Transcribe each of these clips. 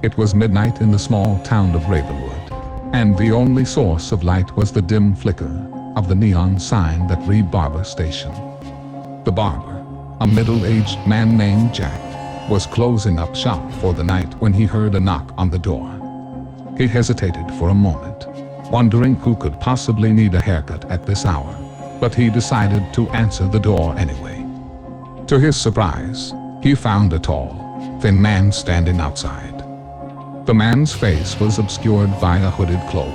It was midnight in the small town of Ravenwood, and the only source of light was the dim flicker of the neon sign that read Barber Station. The barber, a middle-aged man named Jack, was closing up shop for the night when he heard a knock on the door. He hesitated for a moment, wondering who could possibly need a haircut at this hour, but he decided to answer the door anyway. To his surprise, he found a tall, thin man standing outside. The man's face was obscured by a hooded cloak,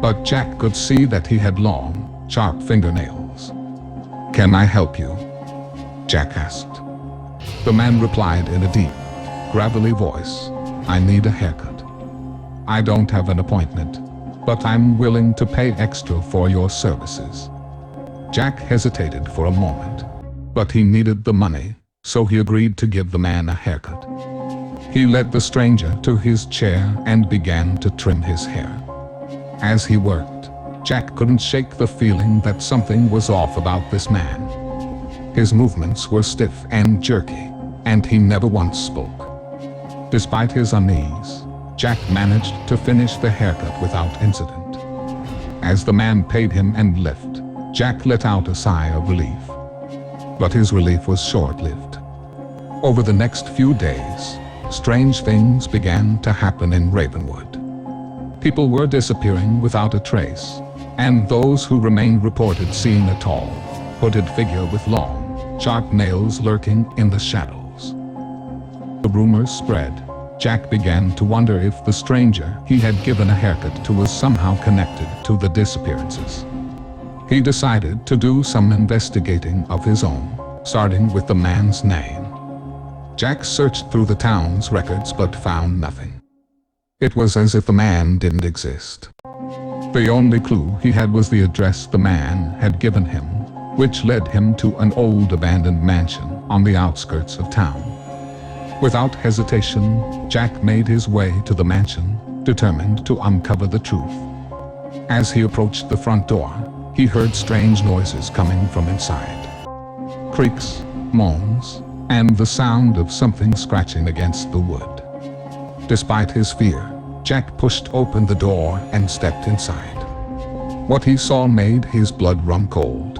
but Jack could see that he had long, sharp fingernails. "Can I help you?" Jack asked. The man replied in a deep, gravelly voice, "I need a haircut. I don't have an appointment, but I'm willing to pay extra for your services." Jack hesitated for a moment, but he needed the money, so he agreed to give the man a haircut. He led the stranger to his chair and began to trim his hair. As he worked, Jack couldn't shake the feeling that something was off about this man. His movements were stiff and jerky, and he never once spoke. Despite his unease, Jack managed to finish the haircut without incident. As the man paid him and left, Jack let out a sigh of relief. But his relief was short-lived. Over the next few days, strange things began to happen in Ravenwood. People were disappearing without a trace, and those who remained reported seeing a tall, hooded figure with long, sharp nails lurking in the shadows. The rumors spread. Jack began to wonder if the stranger he had given a haircut to was somehow connected to the disappearances. He decided to do some investigating of his own, starting with the man's name. Jack searched through the town's records but found nothing. It was as if the man didn't exist. The only clue he had was the address the man had given him, which led him to an old abandoned mansion on the outskirts of town. Without hesitation, Jack made his way to the mansion, determined to uncover the truth. As he approached the front door, he heard strange noises coming from inside. Creaks, moans, and the sound of something scratching against the wood. Despite his fear, Jack pushed open the door and stepped inside. What he saw made his blood run cold.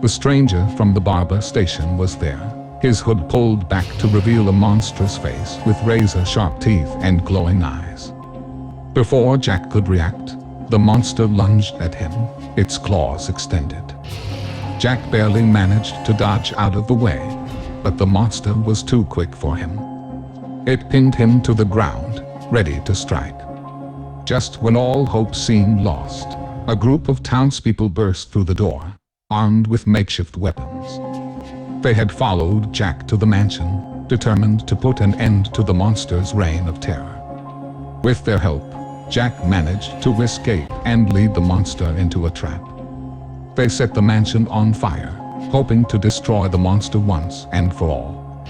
The stranger from the Barber Station was there, his hood pulled back to reveal a monstrous face with razor-sharp teeth and glowing eyes. Before Jack could react, the monster lunged at him, its claws extended. Jack barely managed to dodge out of the way, but the monster was too quick for him. It pinned him to the ground, ready to strike. Just when all hope seemed lost, a group of townspeople burst through the door, armed with makeshift weapons. They had followed Jack to the mansion, determined to put an end to the monster's reign of terror. With their help, Jack managed to escape and lead the monster into a trap. They set the mansion on fire, hoping to destroy the monster once and for all.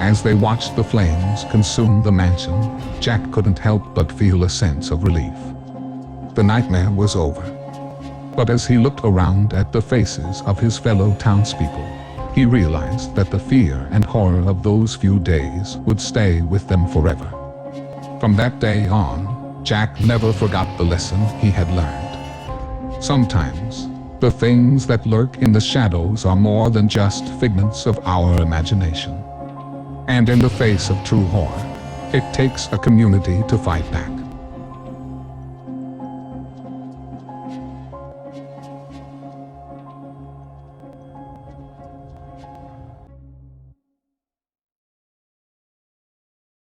As they watched the flames consume the mansion, Jack couldn't help but feel a sense of relief. The nightmare was over. But as he looked around at the faces of his fellow townspeople, he realized that the fear and horror of those few days would stay with them forever. From that day on, Jack never forgot the lesson he had learned. Sometimes, the things that lurk in the shadows are more than just figments of our imagination. And in the face of true horror, it takes a community to fight back.